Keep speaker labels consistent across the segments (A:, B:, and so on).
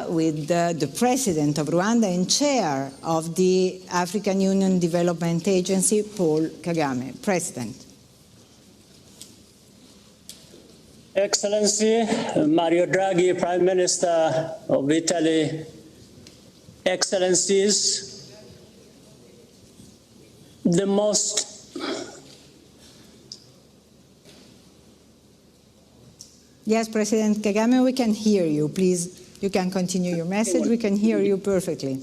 A: Rwanda with the President of Rwanda and Chair of the African Union Development Agency, Paul Kwagame. President.
B: Excellency Mario Draghi, Prime Minister of Italy, Excellencies, the most
A: Yes, President Kagame, we can hear you. Please, you can continue your message. We can hear you perfectly.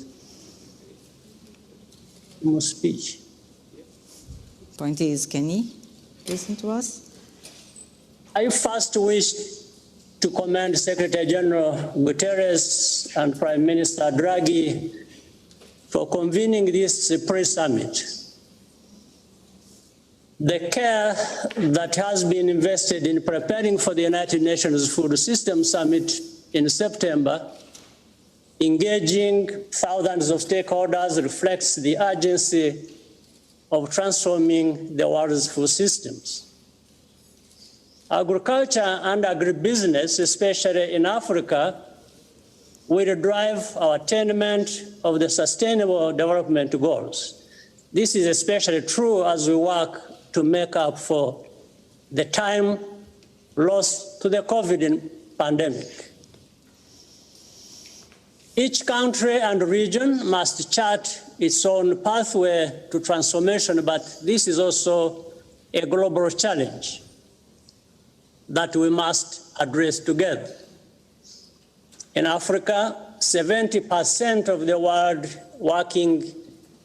B: No speech.
A: Point is, can he listen to us?
B: I first wish to commend Secretary General Guterres and Prime Minister Draghi for convening this pre-summit. The care that has been invested in preparing for the United Nations Food Systems Summit in September, engaging thousands of stakeholders, reflects the urgency of transforming the world's food systems. Agriculture and agribusiness, especially in Africa, will drive our attainment of the Sustainable Development Goals. This is especially true as we work to make up for the time lost to the COVID pandemic. Each country and region must chart its own pathway to transformation, but this is also a global challenge that we must address together. In Africa, 70% of the world working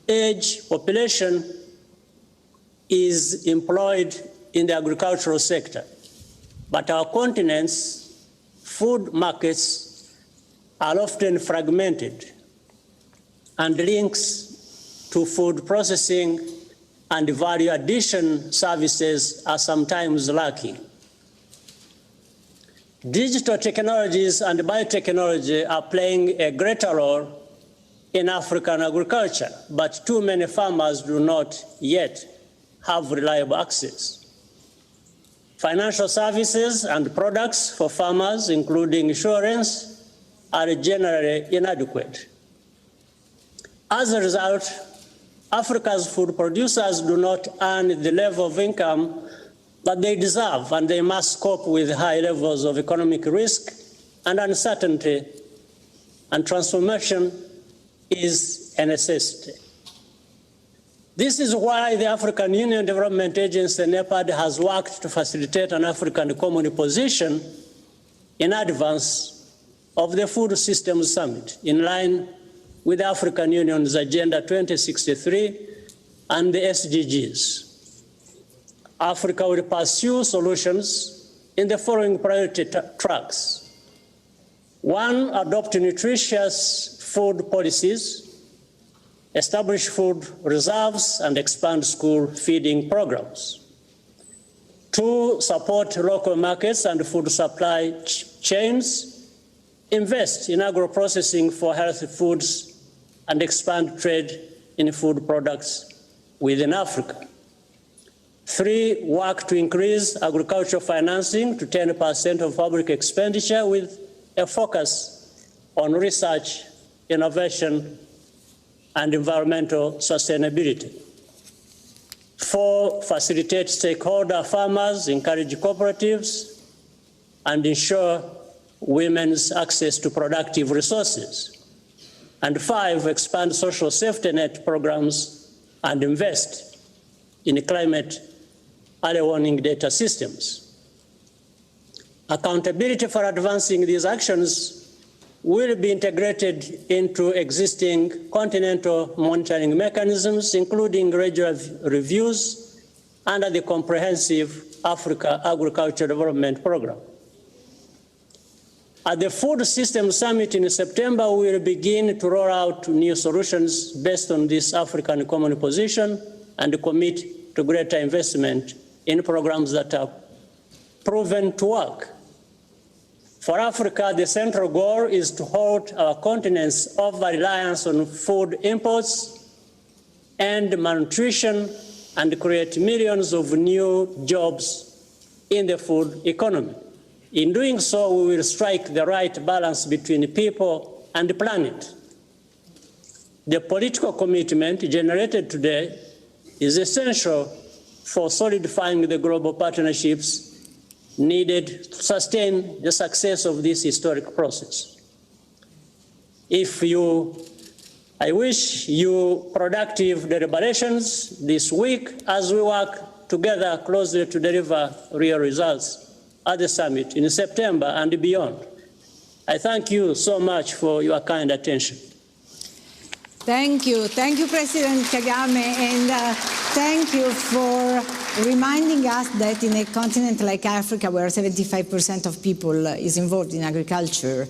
B: age population is employed in the agricultural sector. But our continent's food markets are often fragmented, and links to food processing and value addition services are sometimes lacking. Digital technologies and biotechnology are playing a greater role in African agriculture, but too many farmers do not yet have reliable access. Financial services and products for farmers, including insurance, are generally inadequate. As a result, Africa's food producers do not earn the level of income that they deserve, and they must cope with high levels of economic risk and uncertainty, and transformation is a necessity. This is why the African Union Development Agency, NEPAD, has worked to facilitate an African common position in advance of the Food Systems Summit, in line with the African Union's Agenda 2063 and the SDGs. Africa will pursue solutions in the following priority tracks. 1, adopt nutritious food policies, establish food reserves, and expand school feeding programs. 2, support local markets and food supply chains, invest in agro-processing for healthy foods, and expand trade in food products within Africa. 3, work to increase agricultural financing to 10% of public expenditure with a focus on research, innovation, and environmental sustainability. 4, facilitate stakeholder farmers, encourage cooperatives, and ensure women's access to productive resources. And 5, expand social safety net programs and invest in climate early warning data systems. Accountability for advancing these actions will be integrated into existing continental monitoring mechanisms, including regular reviews under the Comprehensive Africa Agriculture Development Program. At the Food Systems Summit in September, we will begin to roll out new solutions based on this African common position and commit to greater investment in programs that are proven to work. For Africa, the central goal is to halt our continent's over-reliance on food imports, end malnutrition, and create millions of new jobs in the food economy. In doing so, we will strike the right balance between people and the planet. The political commitment generated today is essential for solidifying the global partnerships needed to sustain the success of this historic process. I wish you productive deliberations this week as we work together closely to deliver real results at the summit in September and beyond. I thank you so much for your kind attention.
A: Thank you, President Kagame, and thank you for reminding us that in a continent like Africa, where 75% of people is involved in agriculture,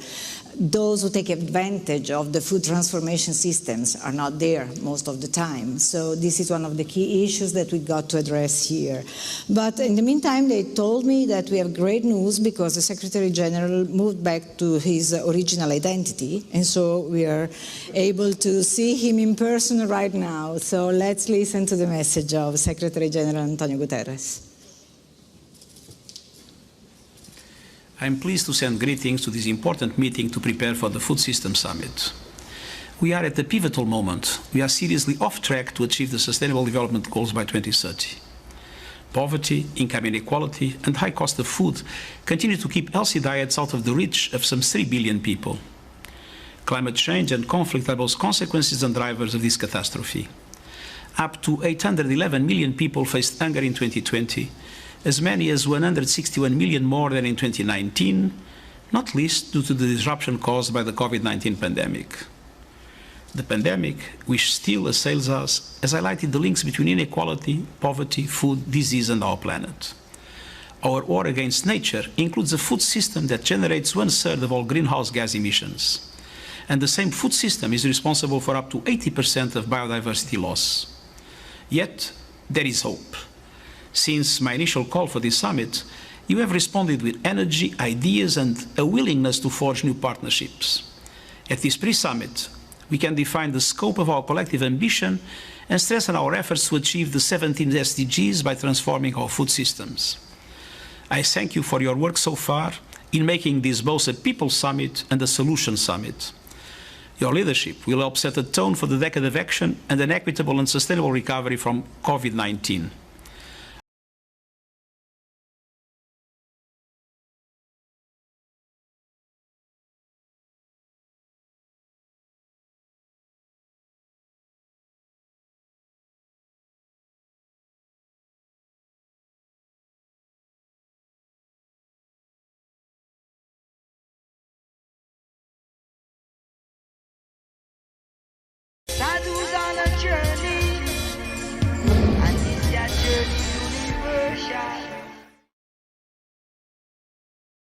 A: those who take advantage of the food transformation systems are not there most of the time. So this is one of the key issues that we got to address here. But in the meantime, they told me that we have great news because the Secretary General moved back to his original identity, and so we are able to see him in person right now. So let's listen to the message of Secretary General Antonio Guterres.
C: I am pleased to send greetings to this important meeting to prepare for the Food System Summit. We are at a pivotal moment. We are seriously off track to achieve the Sustainable Development Goals by 2030. Poverty, income inequality, and high cost of food continue to keep healthy diets out of the reach of some 3 billion people. Climate change and conflict are both consequences and drivers of this catastrophe. Up to 811 million people faced hunger in 2020, as many as 161 million more than in 2019, not least due to the disruption caused by the COVID-19 pandemic. The pandemic, which still assails us, has highlighted the links between inequality, poverty, food, disease, and our planet. Our war against nature includes a food system that generates 1/3 of all greenhouse gas emissions. And the same food system is responsible for up to 80% of biodiversity loss. Yet, there is hope. Since my initial call for this summit, you have responded with energy, ideas, and a willingness to forge new partnerships. At this pre-summit, we can define the scope of our collective ambition and strengthen our efforts to achieve the 17 SDGs by transforming our food systems. I thank you for your work so far in making this both a People's Summit and a Solution Summit. Your leadership will help set a tone for the decade of action and an equitable and sustainable recovery from COVID-19.